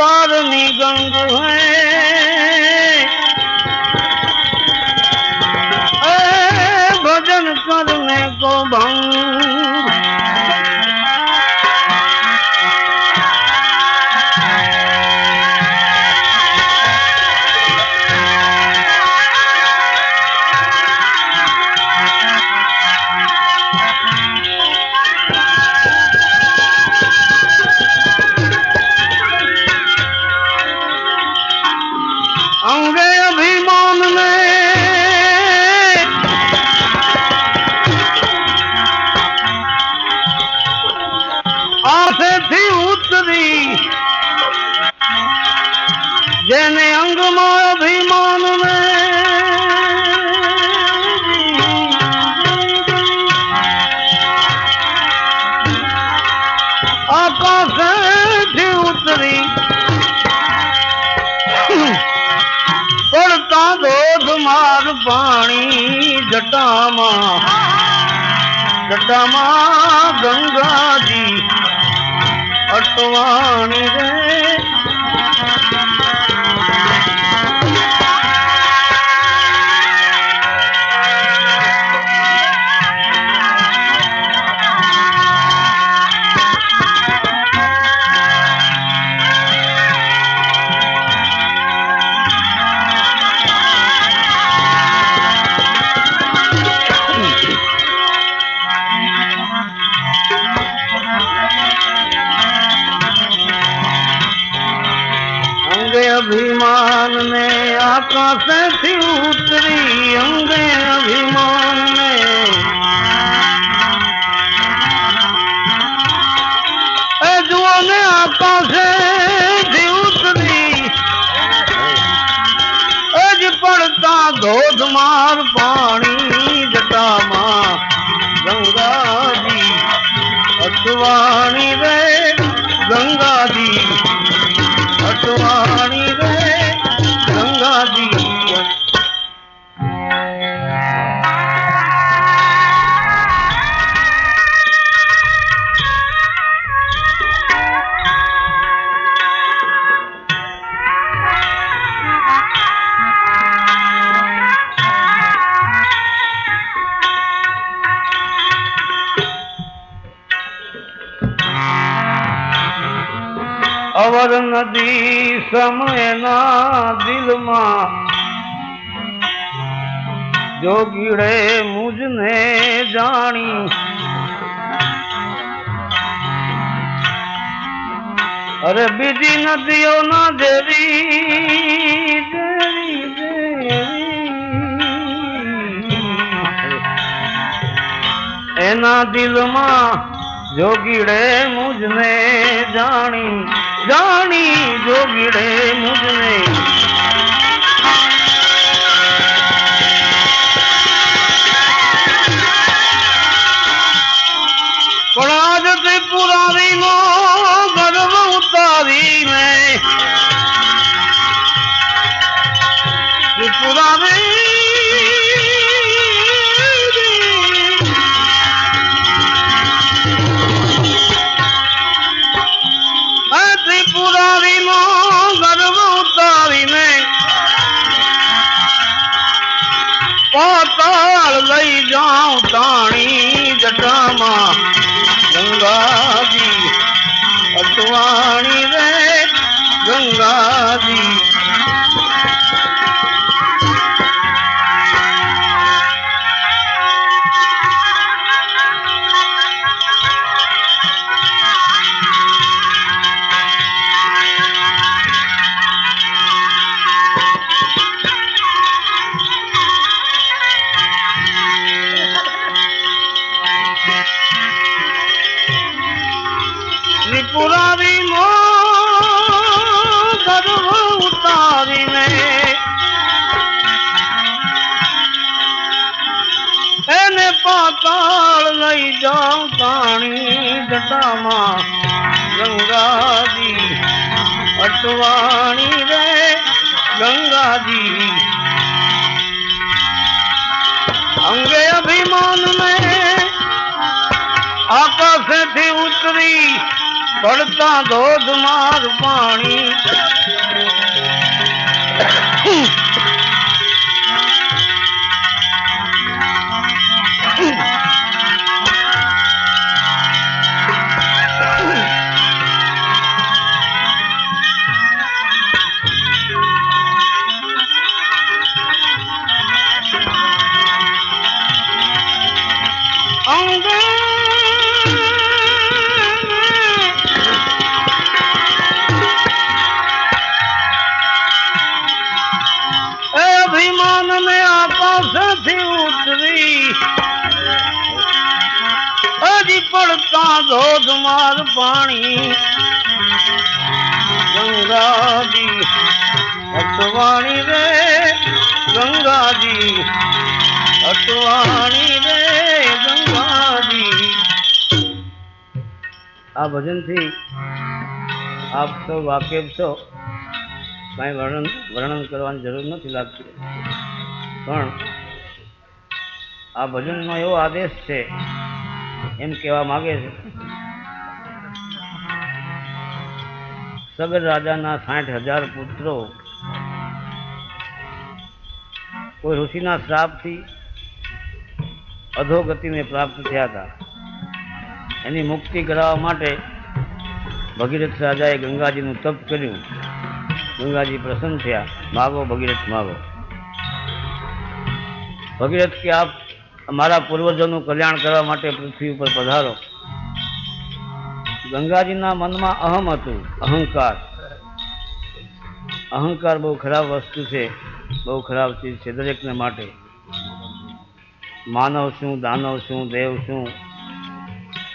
तारनी गंग है, भजन करने को भंग। अंगे अभिमान में आसे थी उतरी, जेने अंग में अभिमान में आकाश थी उतरी, पड़ता धोध मार पानी जटामा, जटामा गंगा जी अटवाणी रे। अभिमान में आकाश थी उतरी, अंगे अभिमान में जुओ ने आकाश थी उतरी, अज पड़ता धोध मार पानी जटामा गंगा जी अटवाणी रे, गंगा जी अटवाणी रे, गंगा जी। अवर नदी समय ना दिल मां, जोगीड़े मुझने जानी, अरे बीजी नदियों ना देवी देवी देवी, एना दिल मां जोगीड़े मुझने जानी, जानी जोगीड़े मुझने। पराज त्रिपुरारी नो गर्व उतारी में, त्रिपुरारी त्रिपुरारी नो गर्व उतारी में, पाताल लई जाऊं ताणी जटामा गंगा जी अटवाणी रे, गंगा जी। त्रिपुरारी मो गर्व उतारी में, एने पाताल लई जाऊं ताणी जटामा गंगा जी अटवाणी रे, गंगा जी। अंगे अभिमान में आकाश थी उतरी, પડતા ધોધમાર પાણી અભિમાન ને આકાશથી ઉતરી હજી પડતા ધોધમાર પાણી ગંગાજી અટવાણી રે ગંગાજી અટવાણી રે ગંગાજી. આ ભજનથી આપ સૌ વાકેફ છો, કાંઈ વર્ણન કરવાની જરૂર નથી લાગતી, પણ આ ભજનનો એવો આદેશ છે એમ કહેવા માગે છે. સગર રાજાના 60,000 પુત્રો કોઈ ઋષિના શ્રાપથી અધોગતિને પ્રાપ્ત થયા હતા. એની મુક્તિ કરાવવા માટે ભગીરથ રાજાએ ગંગાજીનું તપ કર્યું. ગંગાજી પ્રસન્ન થયા. માગો ભગીરથ માગો. ભગીરથ કે આપ અમારા પૂર્વજોનું કલ્યાણ કરવા માટે પૃથ્વી ઉપર પધારો. ગંગાજીના મનમાં અહમ હતું, અહંકાર. અહંકાર બહુ ખરાબ વસ્તુ છે, બહુ ખરાબ ચીજ છે દરેકને માટે. માનવ શું, દાનવ શું, દેવ શું,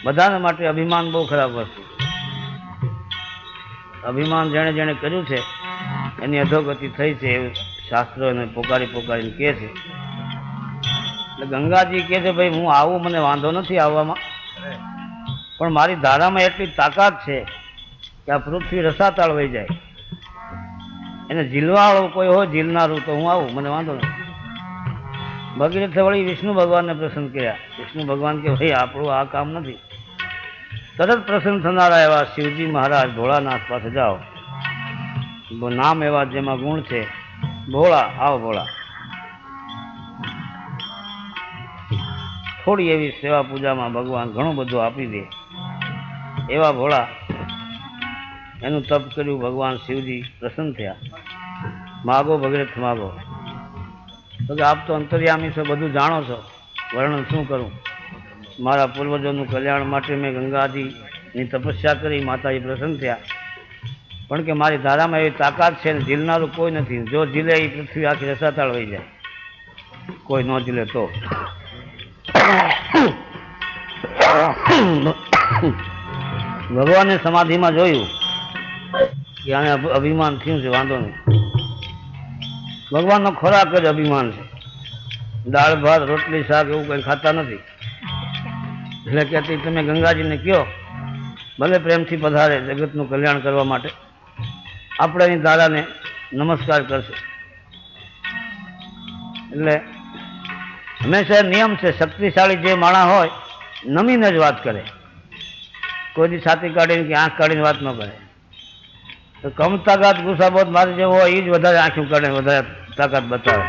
બધાને માટે અભિમાન બહુ ખરાબ વસ્તુ. અભિમાન જેણે જેણે કર્યું છે એની અધોગતિ થઈ છે એવું શાસ્ત્રો એને પોકારીને કહે છે. એટલે ગંગાજી કહે છે ભાઈ હું આવું, મને વાંધો નથી આવવામાં, પણ મારી ધારામાં એટલી તાકાત છે કે આ પૃથ્વી રસાતાળ વહી જાય. એને ઝીલવાળો કોઈ હોય, ઝીલનારું, તો હું આવું, મને વાંધો નથી. ભગીરથે વળી વિષ્ણુ ભગવાનને પ્રસન્ન કર્યા. વિષ્ણુ ભગવાન કે ભાઈ આપણું આ કામ નથી. તરત પ્રસન્ન થનારા એવા શિવજી મહારાજ ભોળાનાથ પાસે જાઓ. નામ એવા જેમાં ગુણ છે, ભોળા, આવો ભોળા. થોડી એવી સેવા પૂજામાં ભગવાન ઘણું બધું આપી દે એવા ભોળા. એનું તપ કર્યું. ભગવાન શિવજી પ્રસન્ન થયા. માગો ભગીરથ માગો. તો કે આપ તો અંતર્યામી છો, બધું જાણો છો, વર્ણન શું કરું. મારા પૂર્વજોનું કલ્યાણ માટે મેં ગંગાજીની તપસ્યા કરી, માતાજી પ્રસન્ન થયા. પણ કે મારી ધારામાં એવી તાકાત છે ને ઝીલનારું કોઈ નથી. જો ઝીલે એ પૃથ્વી આખી રસાતાળ વહી જાય, કોઈ ન ઝીલે તો. ભગવાને સમાધિમાં જોયું કે આને અભિમાન થયું છે, વાંધો નહીં. ભગવાનનો ખોરાક જ અભિમાન છે. દાળ ભાત રોટલી શાક એવું કંઈ ખાતા નથી. એટલે કહેતી તમે ગંગાજીને કહો ભલે પ્રેમથી પધારે જગતનું કલ્યાણ કરવા માટે, આપણે એની ધારાને નમસ્કાર કરશે. એટલે હંમેશા નિયમ છે, શક્તિશાળી જે માણસ હોય નમીને જ વાત કરે, કોઈની છાતી કાઢીને કે આંખ કાઢીને વાત ન કરે. તો કમ તાકાત ગુસ્સાબોધ મારી જેવો હોય એ જ વધારે આંખું કાઢે, વધારે તાકાત બતાવે.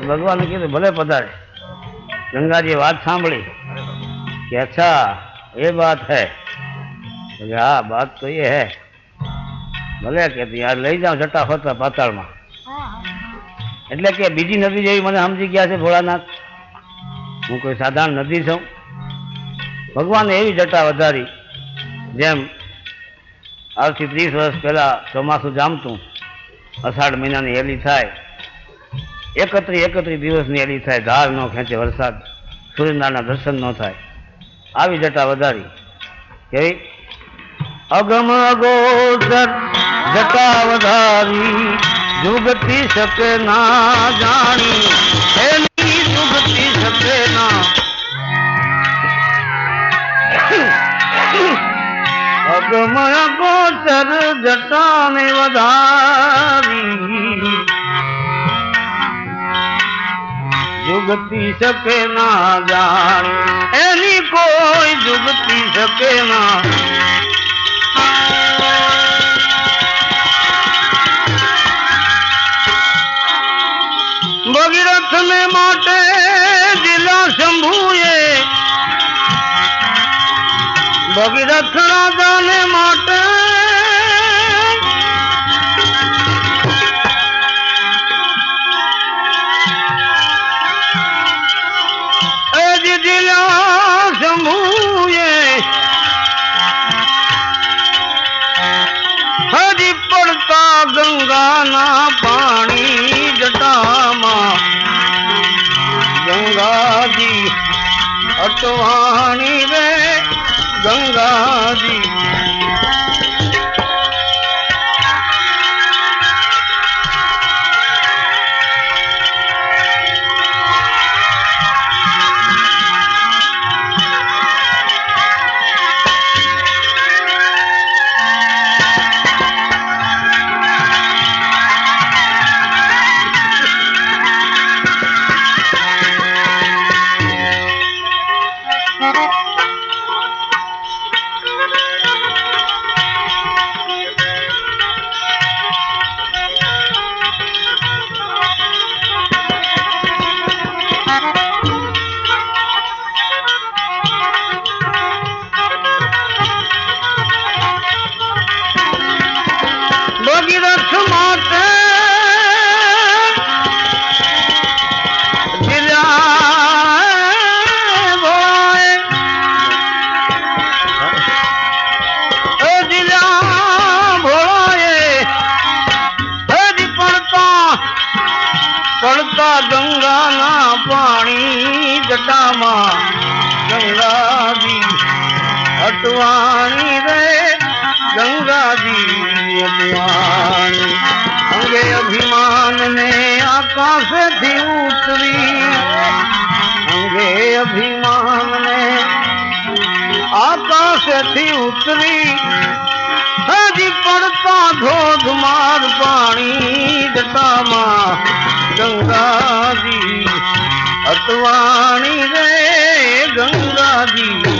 ભગવાને કીધું ભલે પધારે. ગંગાજીએ વાત સાંભળી કે અચ્છા એ બાત હૈ. હા બાત તો એ હૈ. ભલે કે યાર લઈ જાઓ જટા હોતા પાતાળમાં. એટલે કે બીજી નદી જેવી મને સમજી ગયા છે ભોળાનાથ, હું કોઈ સાધારણ નદી છું. ભગવાને એવી જટા વધારી જેમ આજથી 30 વર્ષ પહેલા ચોમાસું જામતું, અષાઢ મહિનાની હેલી થાય, 31 દિવસની હેલી થાય, ધાર ન ખેંચે વરસાદ, સૂર્યનારાયણના દર્શન ન થાય, આવી જટા વધારી. કેવી અગમ અગોચર જટા વધારી, જુગતી શકે ના જાણી, એની જુગતી શકે ના. અગમ અગોચર જટાને વધારી, જુગતી શકે ના જાણી, એની કોઈ જુગતી શકે ના ભગીરથ ને માટે દિલા શંભુએ ભગીરથ રાજા ને માટે દિલા શંભુએ હજી પડતા ગંગાના પાણી જટામાં ગંગાજી અટવાણી રે ગંગાજી ભગીરથ માટે પડતા ગંગાના પાણી જટામાં ગંગાજી અટવાણી રે ગંગાજી અટવાણી અંગે અભિમાન ને આકાશથી ઉતરી અંગે અભિમાન ને આકાશથી ઉતરી હજી પડતા ધોધમાર પાણી જટામાં ગંગાજી અટવાણી રે ગંગાજી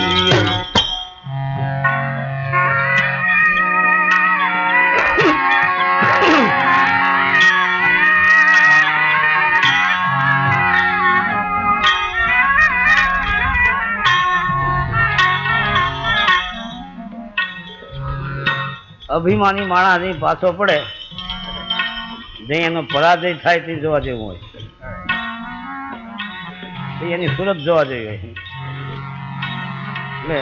અભિમાની માણસ અહીં પાછો પડે જે એનો પરાજય થાય તે જોવા જેવું હોય એની સુરત જોવા જેવી હોય એટલે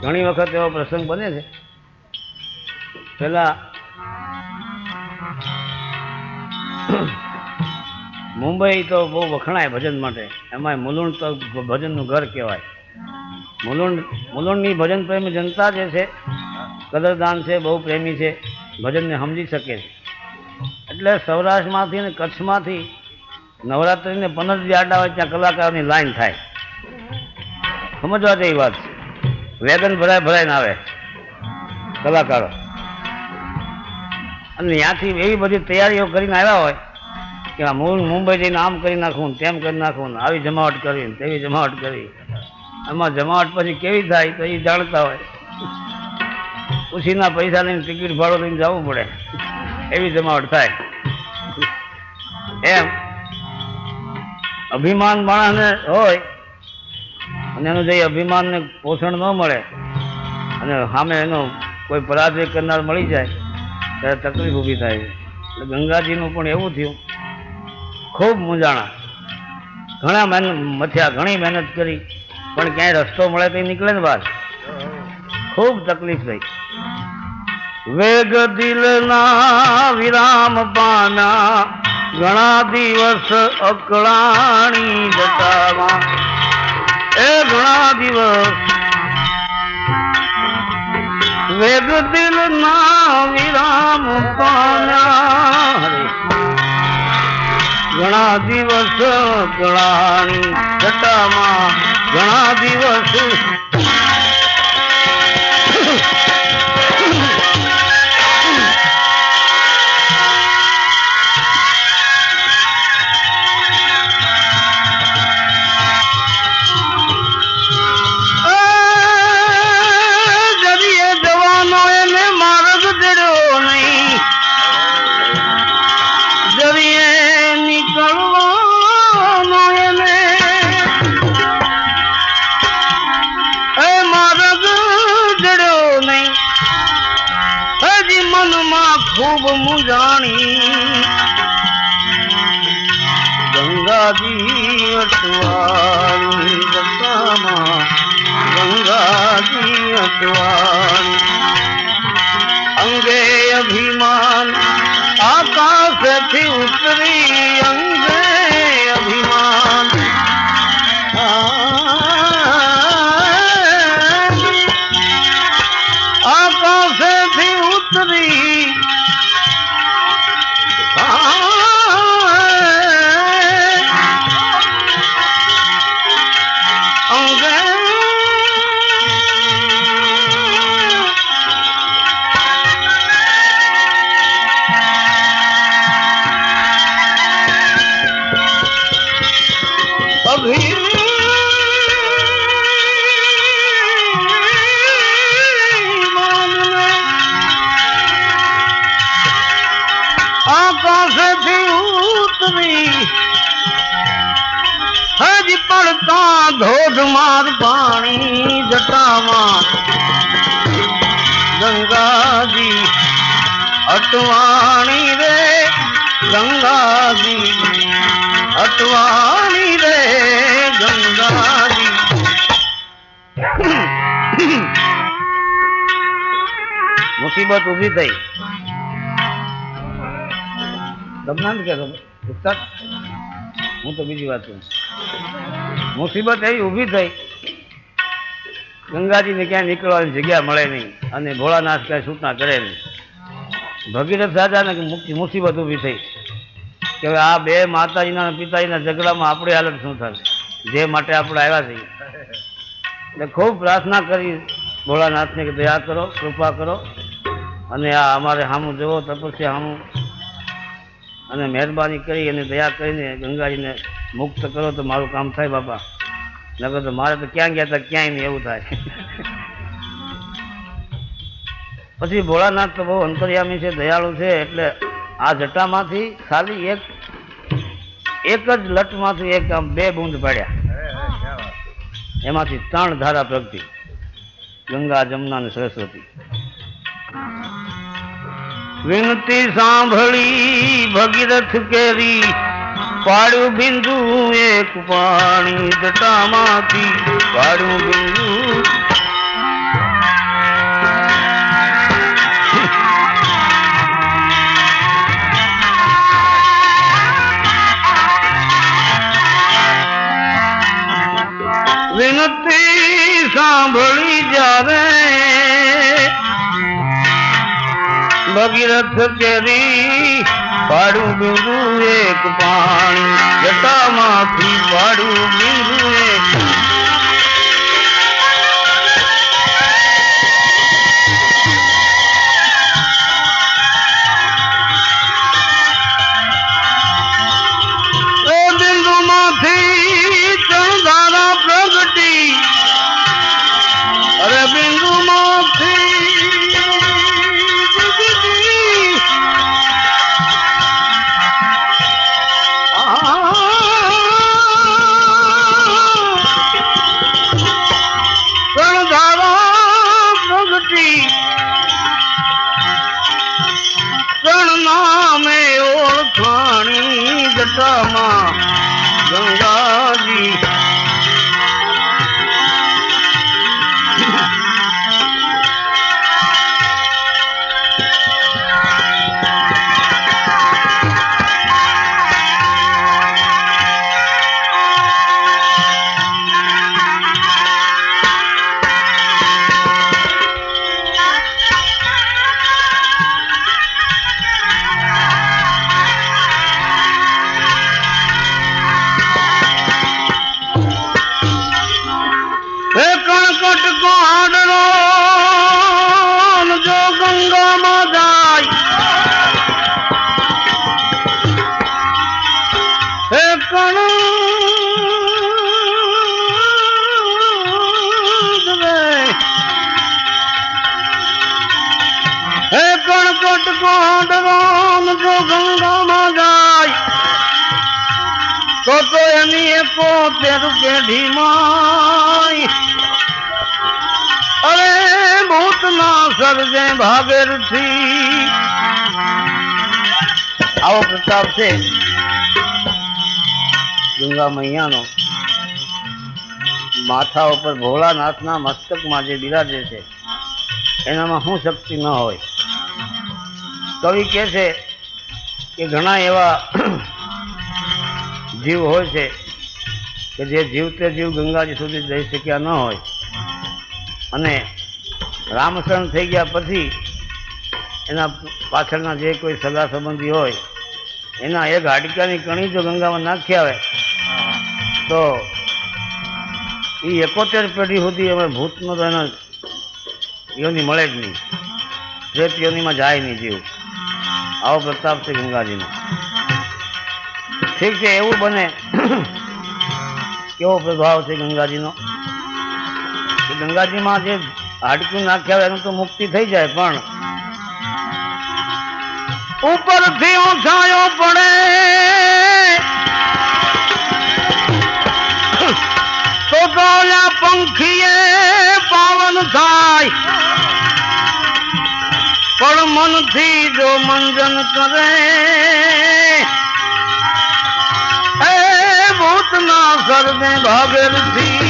ઘણી વખત એવો પ્રસંગ બને છે પેલા મુંબઈ તો બહુ વખણાય ભજન માટે એમાં મુલુંડ તો ભજનનું ઘર કહેવાય મુલુંડની ભજન પ્રેમી જનતા જે છે કદરદાન છે બહુ પ્રેમી છે ભજનને સમજી શકે છે એટલે સૌરાષ્ટ્રમાંથી અને કચ્છમાંથી નવરાત્રિને 15 દી આડા હોય ત્યાં કલાકારોની લાઈન થાય સમજવા જેવી વાત છે વેગન ભરાઈને આવે કલાકારો અને ત્યાંથી એવી બધી તૈયારીઓ કરીને આવ્યા હોય કે મુંબઈ જઈને આમ કરી નાખવું તેમ કરી નાખવું આવી જમાવટ કરવી તેવી જમાવટ કરવી એમાં જમાવટ પછી કેવી થાય તો એ જાણતા હોય ઉછીના પૈસા લઈને ટિકિટ ભાડો લઈને જવું પડે એવી જમાવટ થાય એમ અભિમાન માણસને હોય અને એનું જે અભિમાનને પોષણ ન મળે અને સામે એનો કોઈ પરાજય કરનાર મળી જાય ત્યારે તકલીફ ઊભી થાય એટલે ગંગાજીનું પણ એવું થયું ખૂબ મૂંઝાણા ઘણા મથ્યા ઘણી મહેનત કરી પણ ક્યાંય રસ્તો મળે તો નીકળે ને બહાર ખૂબ તકલીફ થઈ વેગ દિલના વિરામ પાના ઘણા દિવસ અકળાણી જટામાં એ ઘણા દિવસ વેગ દિલના વિરામ પાના ઘણા દિવસ અકળાણી જટામાં ઘણા દિવસ खूब मुजाणी गंगाजी अटवाणी जटामा गंगाजी अटवाणी अंगे अभिमान आकाश थी उतरी अंगे अभिमान आकाश थी उतरी हज पड़ता धोधमार पानी जटामा गंगाजी अटवाणी रे गंगाजी अटवाणी रे गंगाजी मुसीबत उभी થઈ તમને કે પુસ્તક હું તો બીજી વાત કહું મુસીબત એવી ઊભી થઈ ગંગાજીને ક્યાંય નીકળવાની જગ્યા મળે નહીં અને ભોળાનાથ કાંઈ સૂચના કરે નહીં ભગીરથ દાદાને મુસીબત ઊભી થઈ કે હવે આ બે માતાજીના અને પિતાજીના ઝઘડામાં આપણી હાલત શું થશે જે માટે આપણે આવ્યા છીએ એટલે ખૂબ પ્રાર્થના કરી ભોળાનાથને કે દયા કરો કૃપા કરો અને આ અમારે સામું જુઓ તપસ્યા સામું અને મહેરબાની કરી અને દયા કરીને ગંગાજીને મુક્ત કરો તો મારું કામ થાય બાપા નકર તો મારે તો ક્યાં ગયા હતા ક્યાંય નહીં એવું થાય પછી ભોળાનાથ તો બહુ અંતર્યામી છે દયાળુ છે એટલે આ જટામાંથી ખાલી એક જ લટમાંથી એક આમ બે બૂંદ પાડ્યા એમાંથી 3 ધારા પ્રગટી ગંગા જમના અને સરસ્વતી વિનતી સાંભળી ભગીરથ કેરી પાડ્યું બિંદુ એક પાણી જટામાંથી પાડ્યું બિંદુ વિનતી સાંભળી જ્યારે ભગીરથ કેરી પાડું બિંદુ એક પાણી જટામાંથી પાડું બિંદુ એક બિંદુ માંથી ચંદારા પ્રગટી અરે બિંદુ માંથી જટામાં ગંગાજી ગંગામાં જાય તો એની 71 પેઢી માય અરે ભૂત ના સર્જે ભાગેરથી આવો પ્રતાપ છે ગંગા મૈયાનો. માથા ઉપર ભોળાનાથના મસ્તકમાં જે બિરાજે છે એનામાં શું શક્તિ ન હોય. કવિ કહે છે કે ઘણા એવા જીવ હોય છે કે જે જીવતે જીવ ગંગાજી સુધી જઈ શક્યા ન હોય અને રામશરણ થઈ ગયા પછી એના પાછળના જે કોઈ સગા સંબંધી હોય એના એક હાડકાની કણી જો ગંગામાં નાખી આવે તો એ 71 પેઢી સુધી અમે ભૂતનો તો એના યોની મળે જ નહીં, પ્રેત યોનીમાં જાય નહીં જીવ. આવો પ્રતાપ છે ગંગાજીનો. ઠીક છે, એવું બને કેવો પ્રભાવ છે ગંગાજીનો કે ગંગાજીમાં જે હાડકું નાખ્યા હોય એનું તો મુક્તિ થઈ જાય, પણ ઉપરથી ઉઠાયો પડે તો દોલા પંખીએ પાવન થાય, પણ મનથી જો મંજન કરે એ ભૂતના સર્વે ભાગેરથી.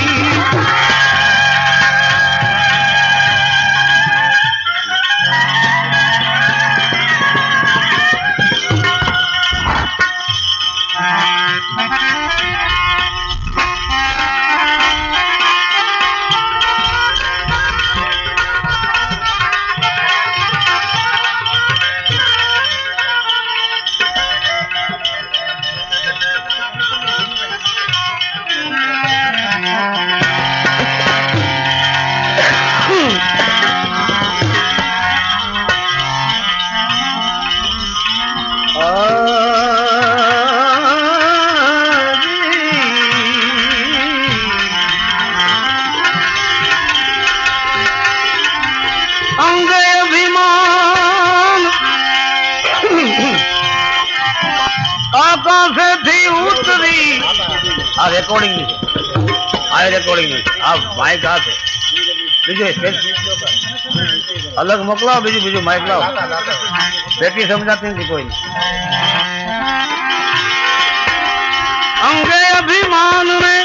આ રેકોર્ડિંગ ની છે, આ રેકોર્ડિંગ ની આ માઇક આ છે, બીજું અલગ મોકલાવો, બીજું માઇક લાવો, બેટી સમજાતી નથી કોઈ. અંગે અભિમાન ને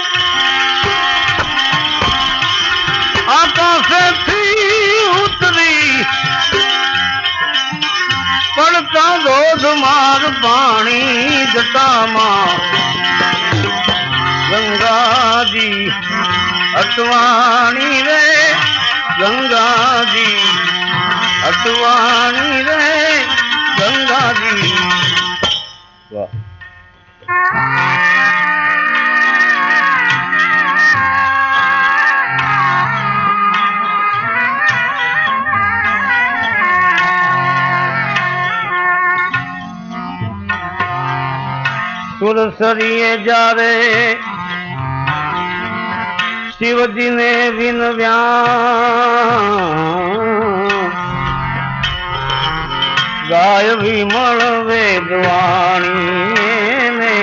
આકાશેથી ઉતરી પડતા ધોધમાર પાણી જટામાં ગંગાજી અટવાણી રે, ગંગાજી અટવાણી રે, ગંગાજી. વાહ. સુરસરીએ જારે શિવજીને વિનવ્યા ગાય વિમળ વેદવાણી ને,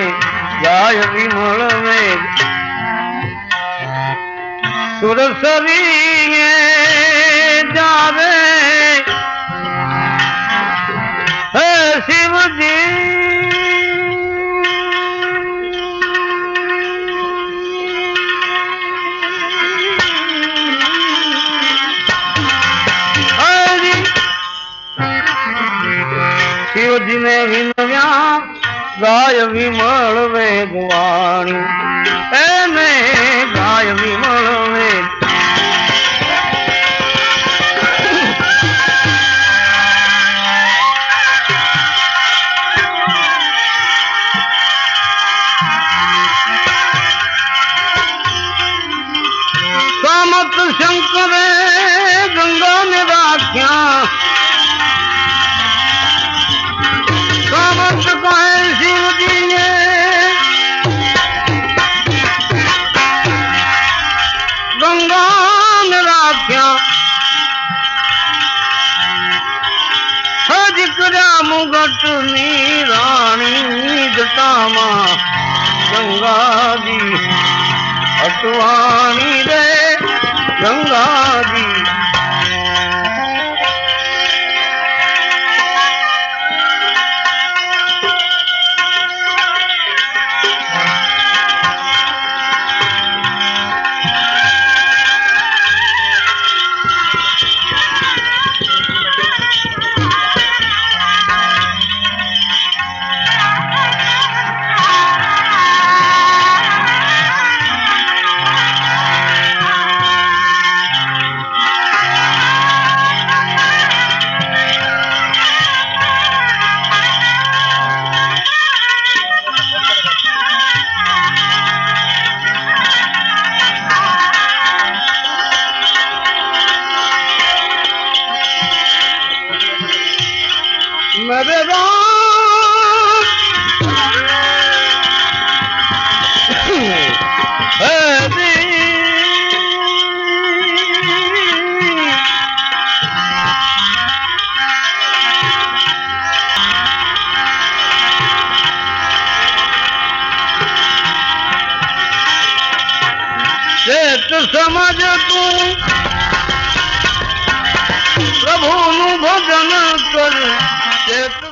ગાય વિમળ વેદ. સુરસરીએ જારે હે શિવજી શિવજીને વિનવ્યા ગાય વિમળ વેદવાણી એને, ગાય વિમળ વેદ. સામત શંકરે ગંગાને રાખ્યા શિવજીને ગંગાને રાખ્યા હજી કર્યા મુગટની રાણી જટામાં ગંગાજી અટવાણી રે, ગંગાજી. હરે રામ હરે સમજ તું પ્રભુનું ભજન કર